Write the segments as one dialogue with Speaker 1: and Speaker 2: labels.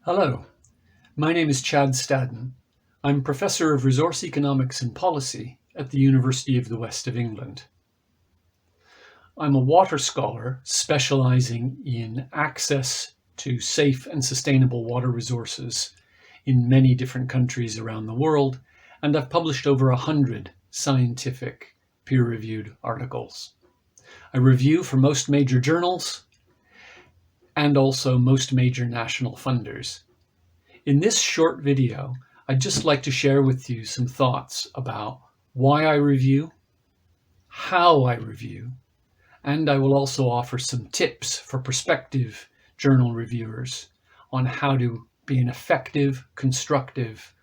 Speaker 1: Hello, my name is Chad Staddon. I'm Professor of Resource Economics and Policy at the University of the West of England. I'm a water scholar specializing in access to safe and sustainable water resources in many different countries around the world, and I've published over 100 scientific peer-reviewed articles. I review for most major journals and also most major national funders. In this short video, I'd just like to share with you some thoughts about why I review, how I review, and I will also offer some tips for prospective journal reviewers on how to be an effective, constructive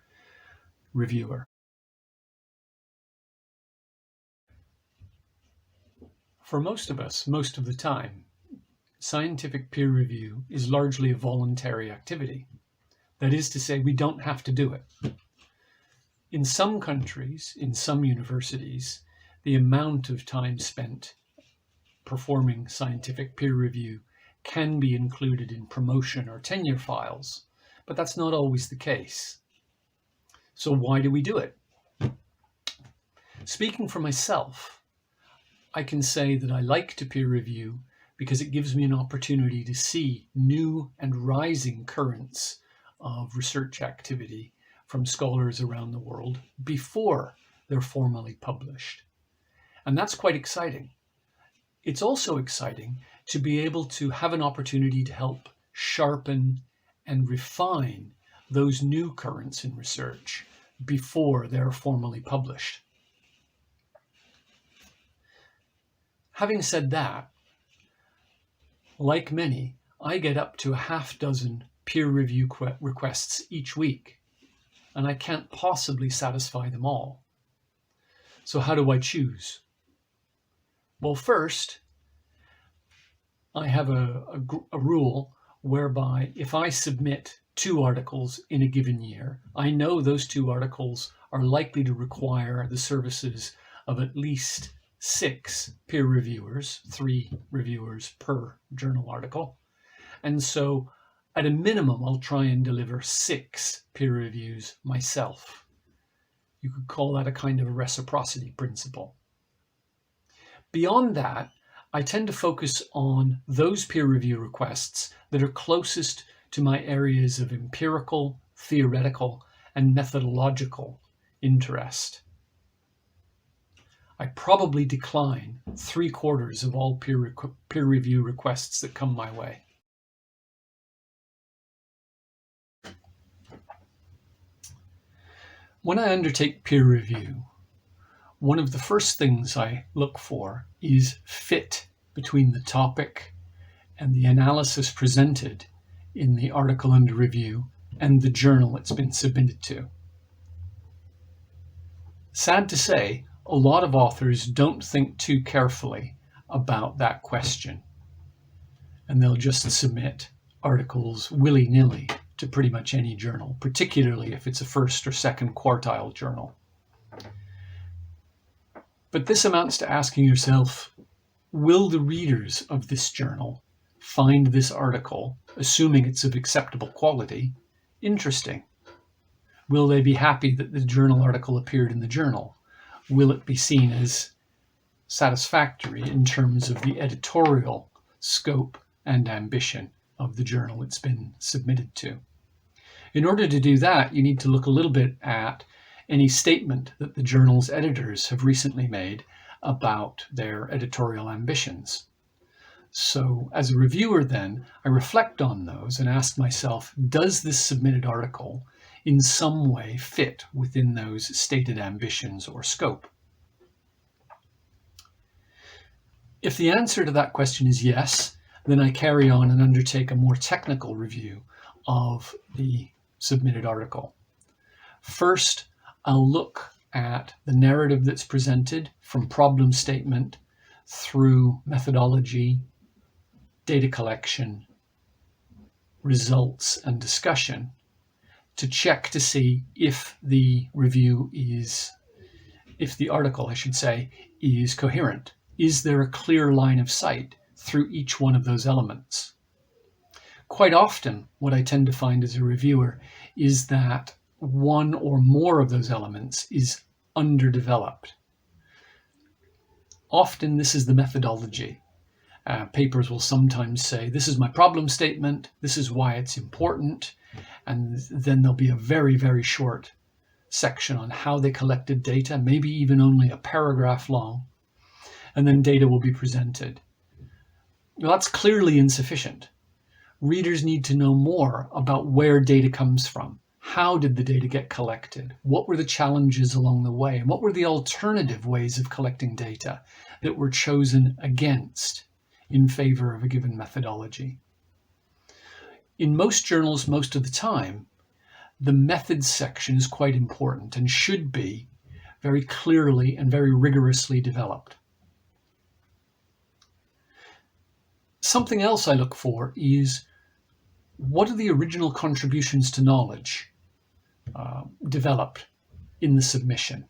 Speaker 1: reviewer. For most of us, most of the time, scientific peer review is largely a voluntary activity. That is to say, we don't have to do it. In some countries, in some universities, the amount of time spent performing scientific peer review can be included in promotion or tenure files, but that's not always the case. So why do we do it? Speaking for myself, I can say that I like to peer review because it gives me an opportunity to see new and rising currents of research activity from scholars around the world before they're formally published. And that's quite exciting. It's also exciting to be able to have an opportunity to help sharpen and refine those new currents in research before they're formally published. Having said that, like many, I get up to a half dozen peer review requests each week, and I can't possibly satisfy them all. So how do I choose? Well, first, I have a rule whereby if I submit 2 articles in a given year, I know those 2 articles are likely to require the services of at least 6 peer reviewers, 3 reviewers per journal article. And so at a minimum, I'll try and deliver 6 peer reviews myself. You could call that a kind of a reciprocity principle. Beyond that, I tend to focus on those peer review requests that are closest to my areas of empirical, theoretical, and methodological interest. I probably decline 3/4 of all peer review requests that come my way. When I undertake peer review, one of the first things I look for is fit between the topic and the analysis presented in the article under review and the journal it's been submitted to. Sad to say, a lot of authors don't think too carefully about that question, and they'll just submit articles willy-nilly to pretty much any journal, particularly if it's a first or second quartile journal. But this amounts to asking yourself, will the readers of this journal find this article, assuming it's of acceptable quality, interesting? Will they be happy that the journal article appeared in the journal? Will it be seen as satisfactory in terms of the editorial scope and ambition of the journal it's been submitted to? In order to do that, you need to look a little bit at any statement that the journal's editors have recently made about their editorial ambitions. So as a reviewer then, I reflect on those and ask myself, does this submitted article in some way fit within those stated ambitions or scope? If the answer to that question is yes, then I carry on and undertake a more technical review of the submitted article. First, I'll look at the narrative that's presented from problem statement through methodology, data collection, results, and discussion to check to see if the article, is coherent. Is there a clear line of sight through each one of those elements? quite often what I tend to find as a reviewer is that one or more of those elements is underdeveloped. Often this is the methodology. Papers will sometimes say, this is my problem statement, this is why it's important, and then there'll be a very, very short section on how they collected data, maybe even only a paragraph long, and then data will be presented. Well, that's clearly insufficient. Readers need to know more about where data comes from. How did the data get collected? What were the challenges along the way? And what were the alternative ways of collecting data that were chosen against in favor of a given methodology? In most journals, most of the time, the methods section is quite important and should be very clearly and very rigorously developed. Something else I look for is, what are the original contributions to knowledge developed in the submission?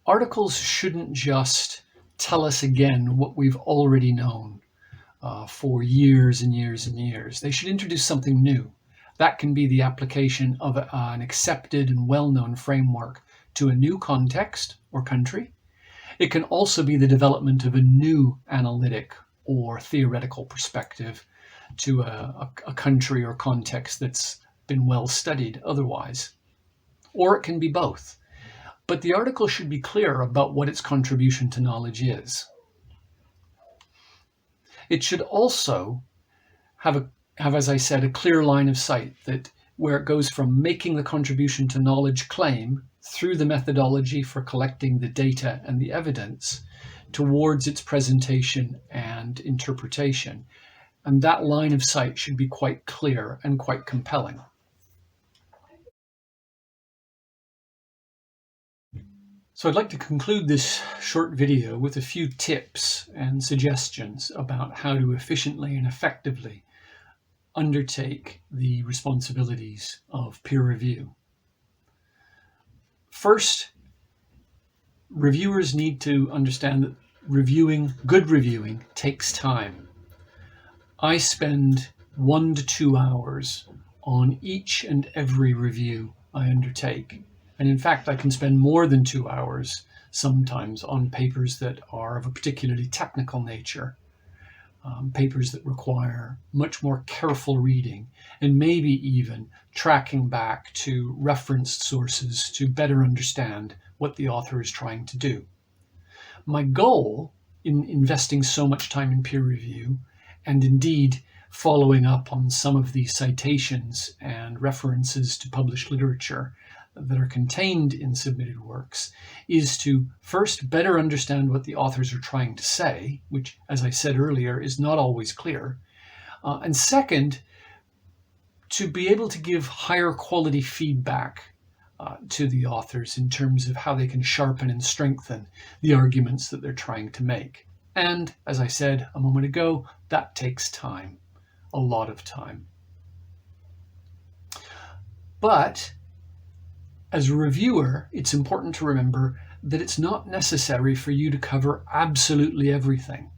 Speaker 1: Articles shouldn't just tell us again what we've already known for years and years and years. They should introduce something new. That can be the application of an accepted and well-known framework to a new context or country. It can also be the development of a new analytic or theoretical perspective to a country or context that's been well studied otherwise. Or it can be both. But the article should be clear about what its contribution to knowledge is. It should also have, as I said, a clear line of sight that where it goes from making the contribution to knowledge claim through the methodology for collecting the data and the evidence towards its presentation and interpretation. And that line of sight should be quite clear and quite compelling. So I'd like to conclude this short video with a few tips and suggestions about how to efficiently and effectively undertake the responsibilities of peer review. First, reviewers need to understand that good reviewing takes time. I spend 1 to 2 hours on each and every review I undertake. And in fact, I can spend more than 2 hours sometimes on papers that are of a particularly technical nature, papers that require much more careful reading and maybe even tracking back to referenced sources to better understand what the author is trying to do. My goal in investing so much time in peer review, and indeed following up on some of the citations and references to published literature that are contained in submitted works, is to first better understand what the authors are trying to say, which, as I said earlier, is not always clear. And second, to be able to give higher quality feedback to the authors in terms of how they can sharpen and strengthen the arguments that they're trying to make. And as I said a moment ago, that takes time, a lot of time. But as a reviewer, it's important to remember that it's not necessary for you to cover absolutely everything.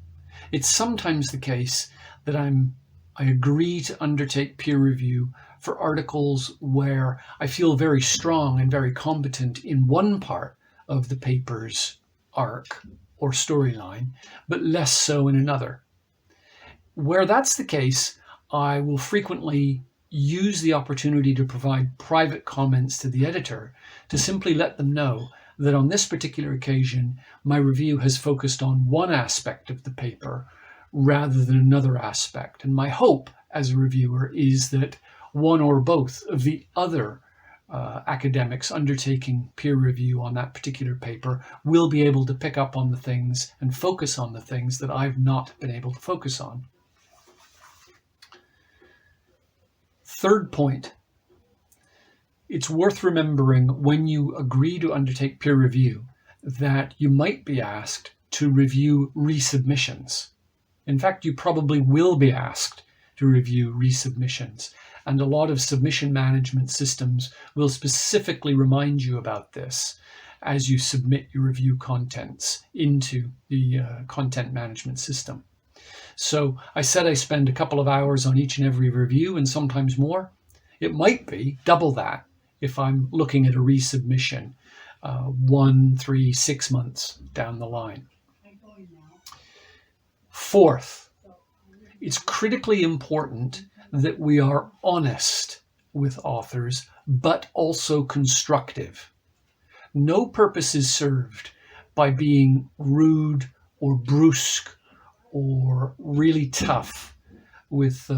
Speaker 1: It's sometimes the case that I agree to undertake peer review for articles where I feel very strong and very competent in one part of the paper's arc or storyline, but less so in another. Where that's the case, I will frequently use the opportunity to provide private comments to the editor to simply let them know that on this particular occasion, my review has focused on one aspect of the paper rather than another aspect. And my hope as a reviewer is that one or both of the other academics undertaking peer review on that particular paper will be able to pick up on the things and focus on the things that I've not been able to focus on. Third point, it's worth remembering when you agree to undertake peer review that you might be asked to review resubmissions. In fact, you probably will be asked to review resubmissions, and a lot of submission management systems will specifically remind you about this as you submit your review contents into the content management system. So I said I spend a couple of hours on each and every review, and sometimes more. It might be double that if I'm looking at a resubmission 1, 3, 6 months down the line. Fourth, it's critically important that we are honest with authors, but also constructive. No purpose is served by being rude or brusque or really tough with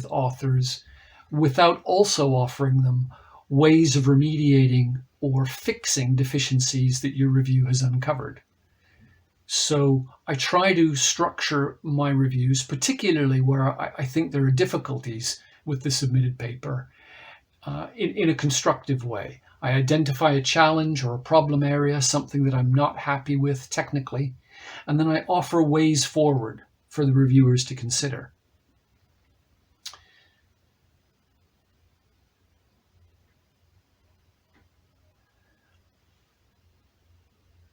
Speaker 1: authors without also offering them ways of remediating or fixing deficiencies that your review has uncovered. So I try to structure my reviews, particularly where I think there are difficulties with the submitted paper, in a constructive way. I identify a challenge or a problem area, something that I'm not happy with technically, and then I offer ways forward for the reviewers to consider.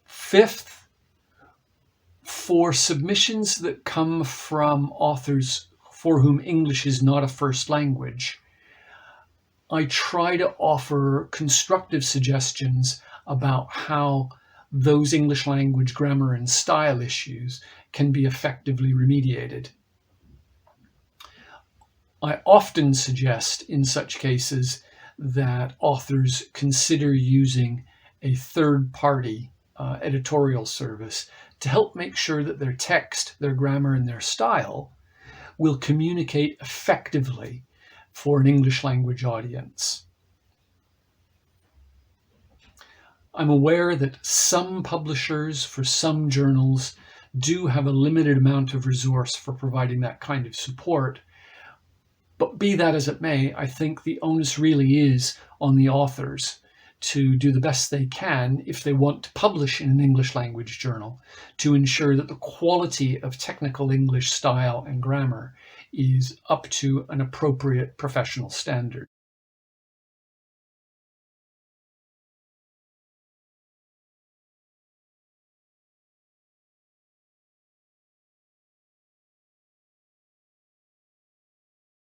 Speaker 1: Fifth, for submissions that come from authors for whom English is not a first language, I try to offer constructive suggestions about how those English language grammar and style issues can be effectively remediated. I often suggest in such cases that authors consider using a third-party editorial service to help make sure that their text, their grammar, and their style will communicate effectively for an English language audience. I'm aware that some publishers for some journals do have a limited amount of resource for providing that kind of support. But be that as it may, I think the onus really is on the authors to do the best they can if they want to publish in an English language journal to ensure that the quality of technical English style and grammar is up to an appropriate professional standard.